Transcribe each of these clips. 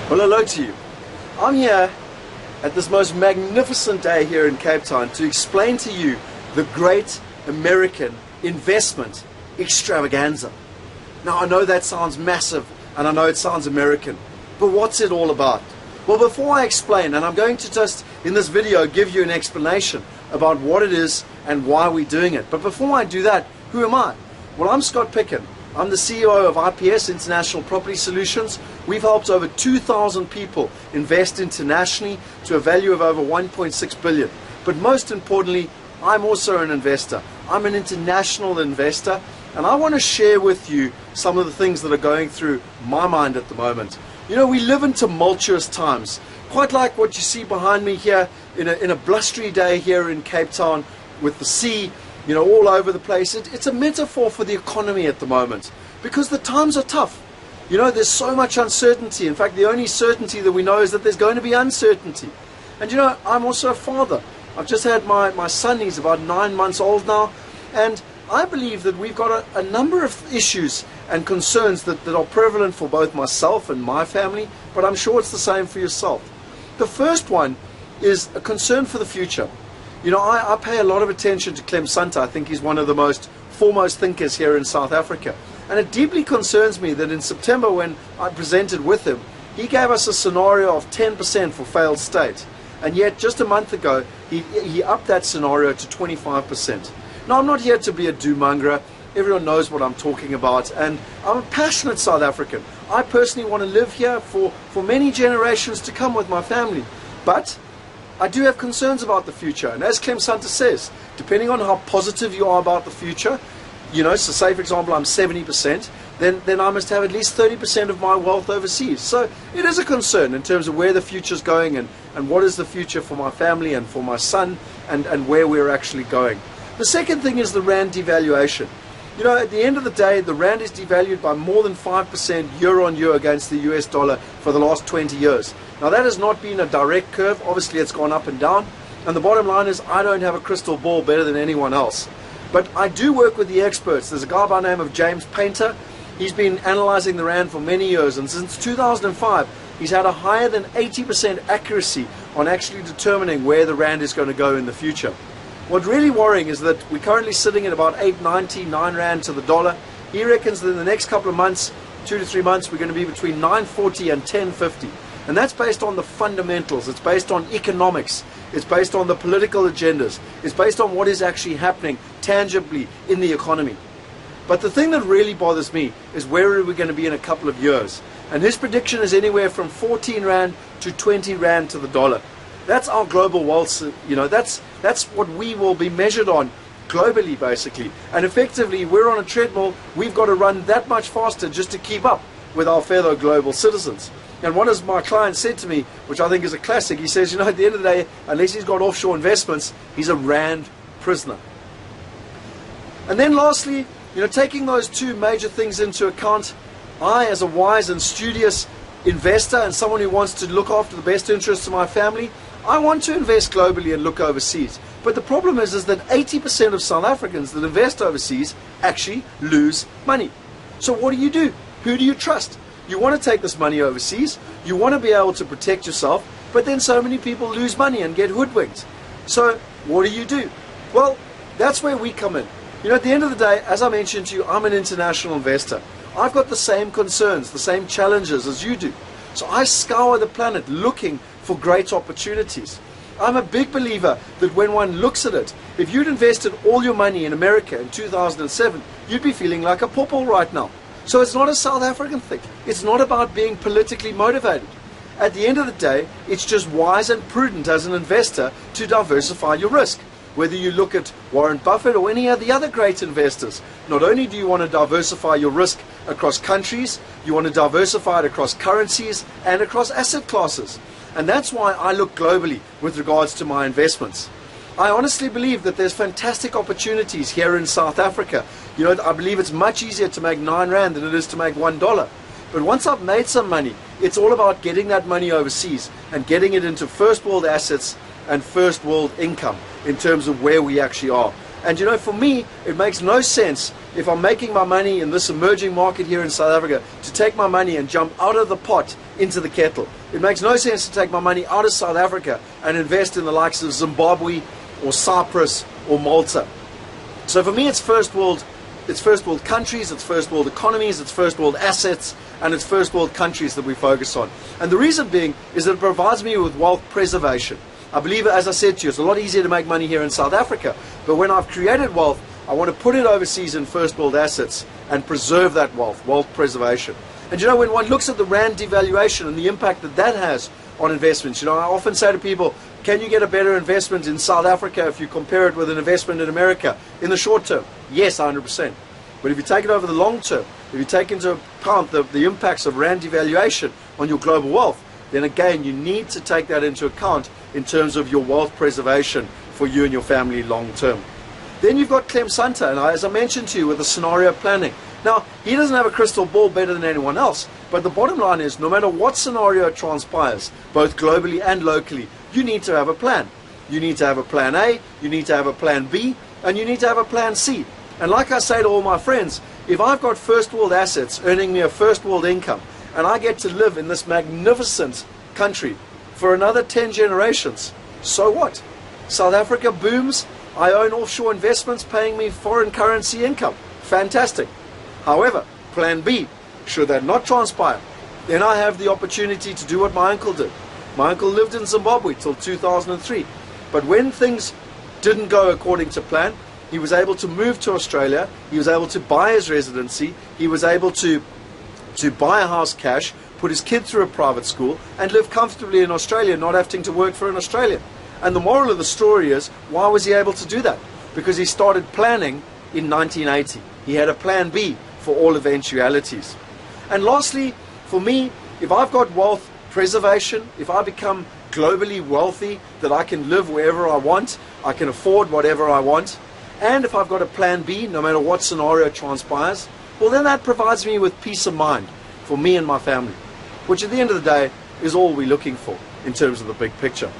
Well, hello to you. I'm here at this most magnificent day here in Cape Town to explain to you the great American investment extravaganza. Now, I know that sounds massive and I know it sounds American, but what's it all about? Well, before I explain, and I'm going to just in this video give you an explanation about what it is and why we're doing it. But before I do that, who am I? Well, I'm Scott Picken. I'm the CEO of IPS, International Property Solutions. We've helped over 2,000 people invest internationally to a value of over 1.6 billion. But most importantly, I'm also an investor. I'm an international investor, and I want to share with you some of the things that are going through my mind at the moment. You know, we live in tumultuous times, quite like what you see behind me here in a blustery day here in Cape Town with the sea, you know, all over the place. It's a metaphor for the economy at the moment because the times are tough. You know, there's so much uncertainty. In fact, the only certainty that we know is that there's going to be uncertainty. And you know, I'm also a father. I've just had my son. He's about 9 months old now, and I believe that we've got a number of issues and concerns that are prevalent for both myself and my family, but I'm sure it's the same for yourself. The first one is a concern for the future. You know, I pay a lot of attention to Clem Santa. I think he's one of the most foremost thinkers here in South Africa. And it deeply concerns me that in September, when I presented with him, he gave us a scenario of 10% for failed state. And yet, just a month ago, he upped that scenario to 25%. Now, I'm not here to be a doom-mongerer. Everyone knows what I'm talking about. And I'm a passionate South African. I personally want to live here for many generations to come with my family. But I do have concerns about the future, and as Clem Santa says, depending on how positive you are about the future, you know, so say for example I'm 70%, then I must have at least 30% of my wealth overseas. So it is a concern in terms of where the future is going and what is the future for my family and for my son and where we're actually going. The second thing is the rand devaluation. You know, at the end of the day, the rand is devalued by more than 5% year on year against the US dollar for the last 20 years. Now, that has not been a direct curve. Obviously, it's gone up and down. And the bottom line is I don't have a crystal ball better than anyone else. But I do work with the experts. There's a guy by the name of James Painter. He's been analyzing the rand for many years. And since 2005, he's had a higher than 80% accuracy on actually determining where the rand is going to go in the future. What's really worrying is that we're currently sitting at about 8.90, 9 rand to the dollar. He reckons that in the next couple of months, 2 to 3 months, we're going to be between 9.40 and 10.50. And that's based on the fundamentals. It's based on economics. It's based on the political agendas. It's based on what is actually happening tangibly in the economy. But the thing that really bothers me is where are we going to be in a couple of years? And his prediction is anywhere from 14 rand to 20 rand to the dollar. That's our global wealth, you know, that's what we will be measured on globally, basically. And effectively, we're on a treadmill. We've got to run that much faster just to keep up with our fellow global citizens. And one of my clients said to me, which I think is a classic, he says, you know, at the end of the day, unless he's got offshore investments, he's a rand prisoner. And then lastly, you know, taking those two major things into account, I, as a wise and studious investor and someone who wants to look after the best interests of my family, I want to invest globally and look overseas. But the problem is that 80% of South Africans that invest overseas actually lose money. So what do you do? Who do you trust? You want to take this money overseas, you want to be able to protect yourself, but then so many people lose money and get hoodwinked. So what do? Well, that's where we come in. You know, at the end of the day, as I mentioned to you, I'm an international investor. I've got the same concerns, the same challenges as you do. So I scour the planet looking for great opportunities. I'm a big believer that when one looks at it, if you'd invested all your money in America in 2007, you'd be feeling like a pauper right now. So it's not a South African thing. It's not about being politically motivated. At the end of the day, it's just wise and prudent as an investor to diversify your risk. Whether you look at Warren Buffett or any of the other great investors, not only do you want to diversify your risk across countries, you want to diversify it across currencies and across asset classes. And that's why I look globally with regards to my investments. I honestly believe that there's fantastic opportunities here in South Africa. You know, I believe it's much easier to make 9 rand than it is to make $1. But once I've made some money, it's all about getting that money overseas and getting it into first world assets and first world income in terms of where we actually are. And you know, for me, it makes no sense if I'm making my money in this emerging market here in South Africa to take my money and jump out of the pot into the kettle. It makes no sense to take my money out of South Africa and invest in the likes of Zimbabwe or Cyprus or Malta. So for me, it's first world countries, it's first world economies, it's first world assets, and it's first world countries that we focus on. And the reason being is that it provides me with wealth preservation. I believe, as I said to you, it's a lot easier to make money here in South Africa, but when I've created wealth, I want to put it overseas in first world assets and preserve that wealth preservation. And you know, when one looks at the rand devaluation and the impact that that has on investments, you know, I often say to people, can you get a better investment in South Africa if you compare it with an investment in America? In the short term, yes, 100%. But if you take it over the long term, if you take into account the impacts of rand devaluation on your global wealth, then again, you need to take that into account in terms of your wealth preservation for you and your family long term. Then you've got Clem Santa, and as I mentioned to you, with the scenario planning. Now, he doesn't have a crystal ball better than anyone else, but the bottom line is, no matter what scenario transpires, both globally and locally, you need to have a plan. You need to have a plan A, you need to have a plan B, and you need to have a plan C. And like I say to all my friends, if I've got first world assets earning me a first world income, and I get to live in this magnificent country for another 10 generations, so what? South Africa booms, I own offshore investments paying me foreign currency income. Fantastic. However, plan B, should that not transpire, then I have the opportunity to do what my uncle did. My uncle lived in Zimbabwe till 2003. But when things didn't go according to plan, he was able to move to Australia, he was able to buy his residency, he was able to buy a house cash, put his kid through a private school, and live comfortably in Australia, not having to work for an Australian. And the moral of the story is, why was he able to do that? Because he started planning in 1980. He had a plan B for all eventualities. And lastly, for me, if I've got wealth preservation, if I become globally wealthy, that I can live wherever I want, I can afford whatever I want, and if I've got a plan B, no matter what scenario transpires, well, then that provides me with peace of mind for me and my family, which at the end of the day is all we're looking for in terms of the big picture.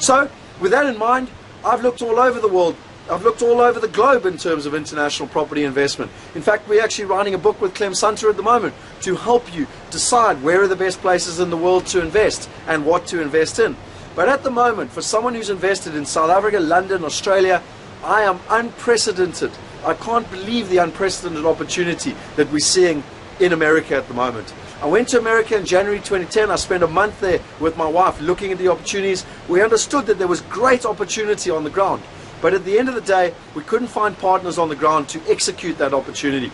So with that in mind, I've looked all over the world. I've looked all over the globe in terms of international property investment. In fact, we're actually writing a book with Clem Santa at the moment to help you decide where are the best places in the world to invest and what to invest in. But at the moment, for someone who's invested in South Africa, London, Australia, I am unprecedented. I can't believe the unprecedented opportunity that we're seeing in America at the moment. I went to America in January 2010. I spent a month there with my wife looking at the opportunities. We understood that there was great opportunity on the ground. But at the end of the day, we couldn't find partners on the ground to execute that opportunity.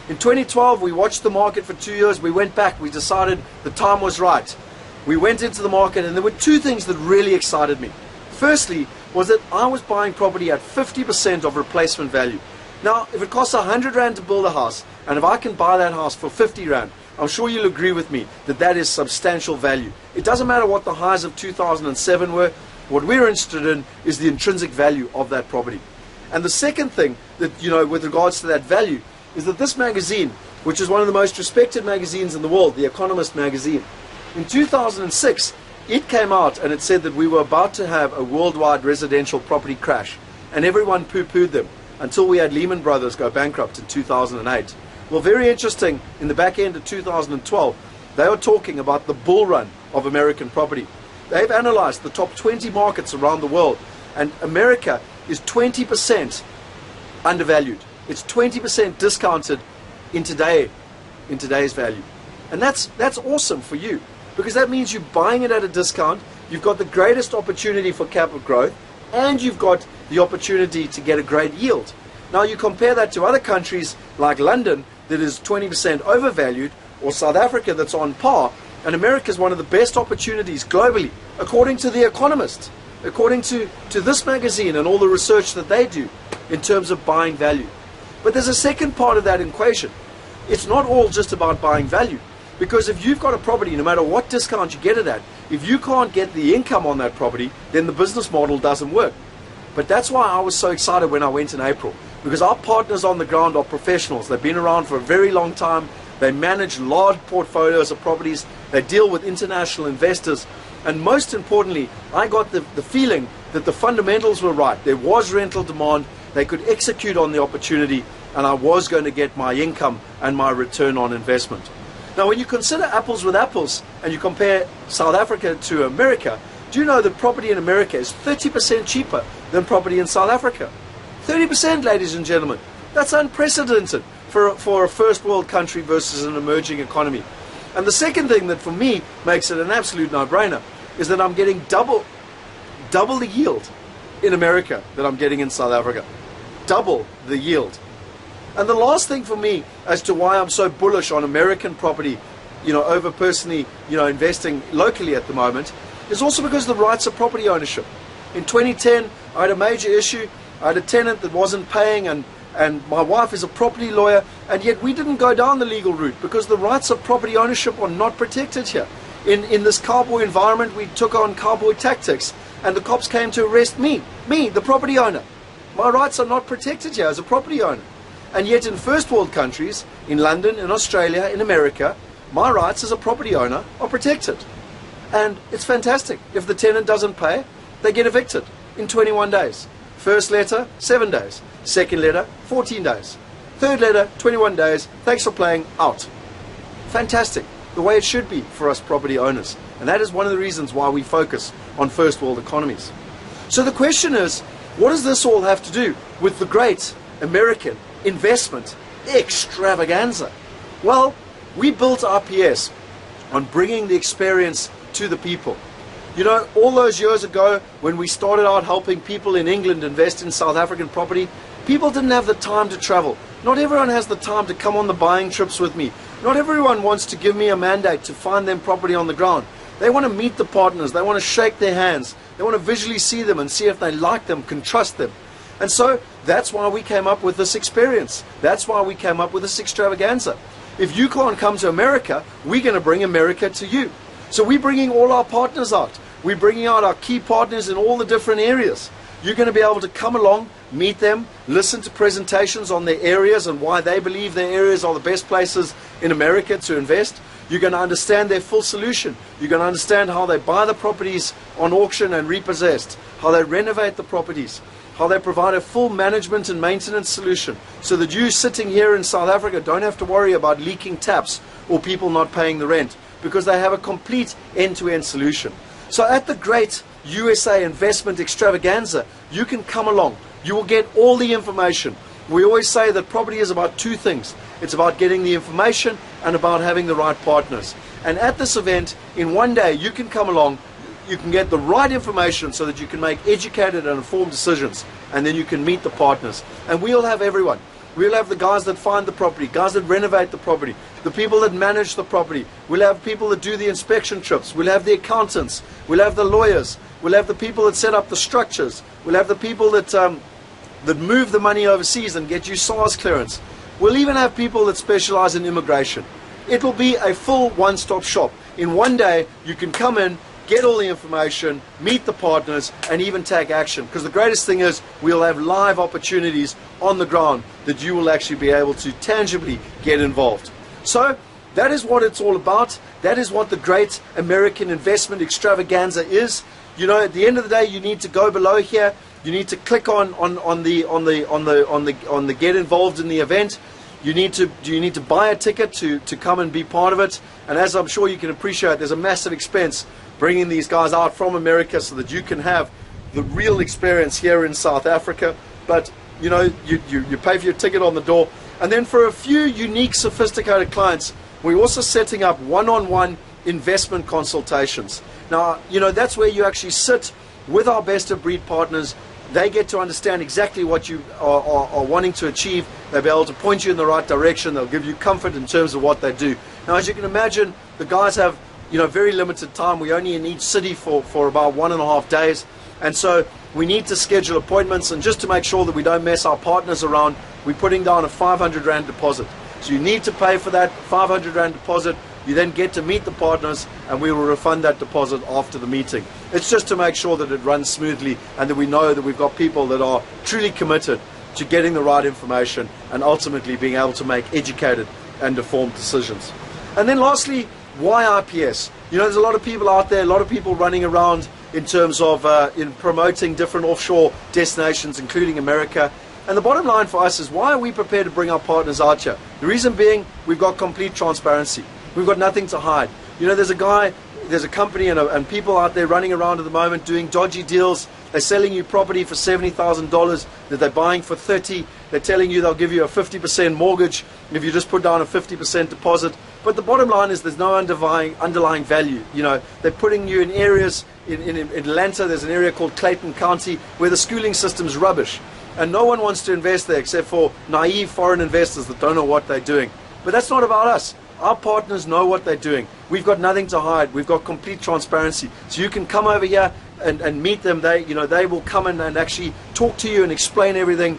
In 2012, we watched the market for 2 years. We went back. We decided the time was right. We went into the market, and there were two things that really excited me. Firstly, was that I was buying property at 50% of replacement value. Now, if it costs 100 Rand to build a house, and if I can buy that house for 50 Rand, I'm sure you'll agree with me that that is substantial value. It doesn't matter what the highs of 2007 were. What we're interested in is the intrinsic value of that property. And the second thing that, you know, with regards to that value, is that this magazine, which is one of the most respected magazines in the world, The Economist magazine, in 2006, it came out and it said that we were about to have a worldwide residential property crash, and everyone poo-pooed them until we had Lehman Brothers go bankrupt in 2008. Well, very interesting, in the back end of 2012, they were talking about the bull run of American property. They've analyzed the top 20 markets around the world, and America is 20% undervalued. It's 20% discounted in today's value. And that's awesome for you, because that means you're buying it at a discount, you've got the greatest opportunity for capital growth, and you've got the opportunity to get a great yield. Now you compare that to other countries like London that is 20% overvalued, or South Africa that's on par, and America is one of the best opportunities globally, according to The Economist, according to this magazine and all the research that they do in terms of buying value. But there's a second part of that equation. It's not all just about buying value, because if you've got a property, no matter what discount you get it at, if you can't get the income on that property, then the business model doesn't work. But that's why I was so excited when I went in April, because our partners on the ground are professionals. They've been around for a very long time. They manage large portfolios of properties. They deal with international investors. And most importantly, I got the feeling that the fundamentals were right. There was rental demand. they could execute on the opportunity, and I was going to get my income and my return on investment. Now, when you consider apples with apples and you compare South Africa to America, do you know that property in America is 30% cheaper than property in South Africa? 30%, ladies and gentlemen. That's unprecedented for a first world country versus an emerging economy. And the second thing that for me makes it an absolute no-brainer is that I'm getting double the yield in America that I'm getting in South Africa. Double the yield. And the last thing for me as to why I'm so bullish on American property, over personally, investing locally at the moment, is also because of the rights of property ownership. In 2010, I had a major issue. I had a tenant that wasn't paying, and my wife is a property lawyer, and yet we didn't go down the legal route because the rights of property ownership are not protected here. In this cowboy environment, we took on cowboy tactics, and the cops came to arrest me, the property owner. My rights are not protected here as a property owner. And yet in first world countries, in London, in Australia, in America, my rights as a property owner are protected. And it's fantastic. If the tenant doesn't pay, they get evicted in 21 days. First letter, 7 days. Second letter, 14 days. Third letter, 21 days. Thanks for playing, out. Fantastic. The way it should be for us property owners. And that is one of the reasons why we focus on first world economies. So the question is, what does this all have to do with the great American investment extravaganza? Well, we built IPS on bringing the experience to the people. All those years ago when we started out helping people in England invest in South African property, people didn't have the time to travel. Not everyone has the time to come on the buying trips with me. Not everyone wants to give me a mandate to find them property on the ground. They want to meet the partners. They want to shake their hands. They want to visually see them and see if they like them, can trust them. And so that's why we came up with this experience. That's why we came up with this extravaganza. If you can't come to America, we're going to bring America to you. So we're bringing all our partners out. We're bringing out our key partners in all the different areas. You're going to be able to come along, meet them, listen to presentations on their areas and why they believe their areas are the best places in America to invest. You're going to understand their full solution. You're going to understand how they buy the properties on auction and repossessed, how they renovate the properties, how they provide a full management and maintenance solution so that you sitting here in South Africa don't have to worry about leaking taps or people not paying the rent, because they have a complete end-to-end solution. So at the great USA investment extravaganza, you can come along. You will get all the information. We always say that property is about two things. It's about getting the information and about having the right partners. And at this event, in one day, you can come along, you can get the right information so that you can make educated and informed decisions, and then you can meet the partners. And we'll have everyone. We'll have the guys that find the property, guys that renovate the property, the people that manage the property. We'll have people that do the inspection trips. We'll have the accountants. We'll have the lawyers. We'll have the people that set up the structures. We'll have the people that move the money overseas and get you SARS clearance. We'll even have people that specialize in immigration. It'll be a full one-stop shop. In one day, you can come in, get all the information, meet the partners, and even take action. Because the greatest thing is we'll have live opportunities on the ground that you will actually be able to tangibly get involved. So that is what it's all about. That is what the great American investment extravaganza is. At the end of the day, you need to go below here. You need to click on the get involved in the event. You need to buy a ticket to come and be part of it. And as I'm sure you can appreciate, there's a massive expense bringing these guys out from America so that you can have the real experience here in South Africa. But you pay for your ticket on the door. And then for a few unique, sophisticated clients, we're also setting up one-on-one investment consultations. Now, that's where you actually sit with our best of breed partners. They get to understand exactly what you are wanting to achieve. They'll be able to point you in the right direction. They'll give you comfort in terms of what they do. Now, as you can imagine, the guys have very limited time. We're only in each city for about 1.5 days. And so we need to schedule appointments. And just to make sure that we don't mess our partners around, we're putting down a 500 Rand deposit. So you need to pay for that 500 Rand deposit. You then get to meet the partners, and we will refund that deposit after the meeting. It's just to make sure that it runs smoothly and that we know that we've got people that are truly committed to getting the right information and ultimately being able to make educated and informed decisions. And then lastly, why IPS? There's a lot of people out there, a lot of people running around in terms of in promoting different offshore destinations, including America. And the bottom line for us is, why are we prepared to bring our partners out here? The reason being, we've got complete transparency. We've got nothing to hide. You know, there's a company and people out there running around at the moment doing dodgy deals. They're selling you property for $70,000 that they're buying for 30. They're telling you they'll give you a 50% mortgage if you just put down a 50% deposit. But the bottom line is, there's no underlying value. You know, they're putting you in areas in Atlanta. There's an area called Clayton County where the schooling system's rubbish, and no one wants to invest there except for naive foreign investors that don't know what they're doing. But that's not about us. Our partners know what they're doing. We've got nothing to hide. We've got complete transparency. So you can come over here and meet them. They will come in and actually talk to you and explain everything,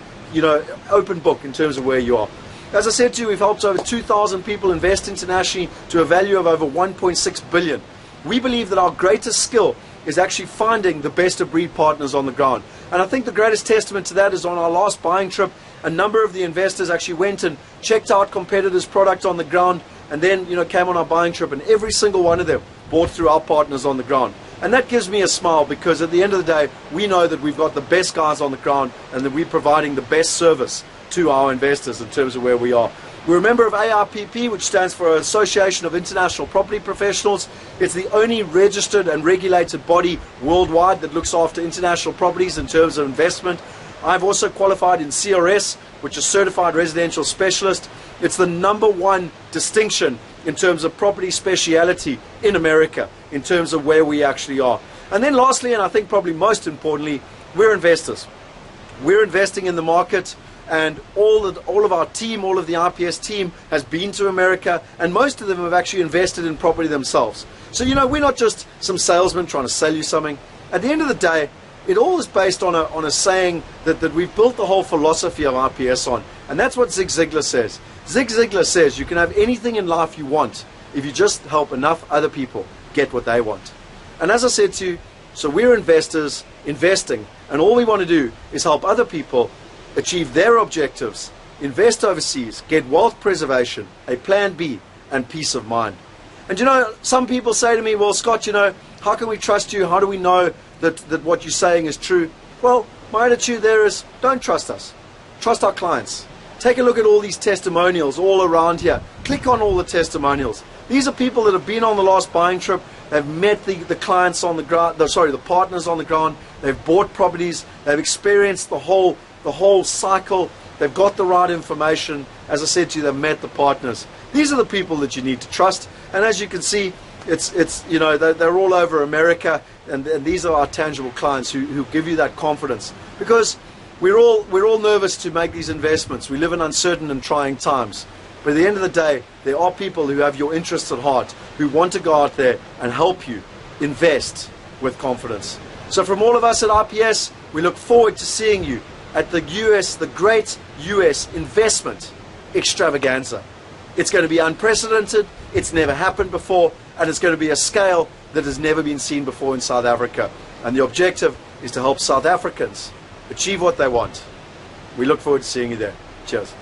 open book in terms of where you are. As I said to you, we've helped over 2,000 people invest internationally to a value of over 1.6 billion. We believe that our greatest skill is actually finding the best of breed partners on the ground. And I think the greatest testament to that is, on our last buying trip, a number of the investors actually went and checked out competitors' products on the ground, and then came on our buying trip, and every single one of them bought through our partners on the ground. And that gives me a smile, because at the end of the day, we know that we've got the best guys on the ground and that we're providing the best service to our investors in terms of where we are. We're a member of AIPP, which stands for Association of International Property Professionals. It's the only registered and regulated body worldwide that looks after international properties in terms of investment. I've also qualified in CRS, which is Certified Residential Specialist. It's the #1 distinction in terms of property speciality in America, in terms of where we actually are. And then lastly, and I think probably most importantly, we're investors. We're investing in the market, and all of our team, all of the IPS team has been to America, and most of them have actually invested in property themselves. So we're not just some salesman trying to sell you something. At the end of the day, it all is based on a saying that we've built the whole philosophy of IPS on, and that's what Zig Ziglar says. Zig Ziglar says you can have anything in life you want if you just help enough other people get what they want. And as I said to you, so we're investors investing, and all we want to do is help other people achieve their objectives, invest overseas, get wealth preservation, a plan B, and peace of mind. And some people say to me, well, Scott, how can we trust you? How do we know that what you're saying is true? Well, my attitude there is, don't trust us. Trust our clients. Take a look at all these testimonials all around here. Click on all the testimonials. These are people that have been on the last buying trip. They've met the clients on the ground, the partners on the ground. They've bought properties. They've experienced the whole cycle. They've got the right information. As I said to you, they've met the partners. These are the people that you need to trust. And as you can see, they're all over America, and these are our tangible clients who give you that confidence, because we're all nervous to make these investments. We live in uncertain and trying times, but at the end of the day, there are people who have your interests at heart, who want to go out there and help you invest with confidence. So from all of us at IPS, we look forward to seeing you at the great US investment extravaganza. It's going to be unprecedented. It's never happened before, and it's going to be a scale that has never been seen before in South Africa. And the objective is to help South Africans achieve what they want. We look forward to seeing you there. Cheers.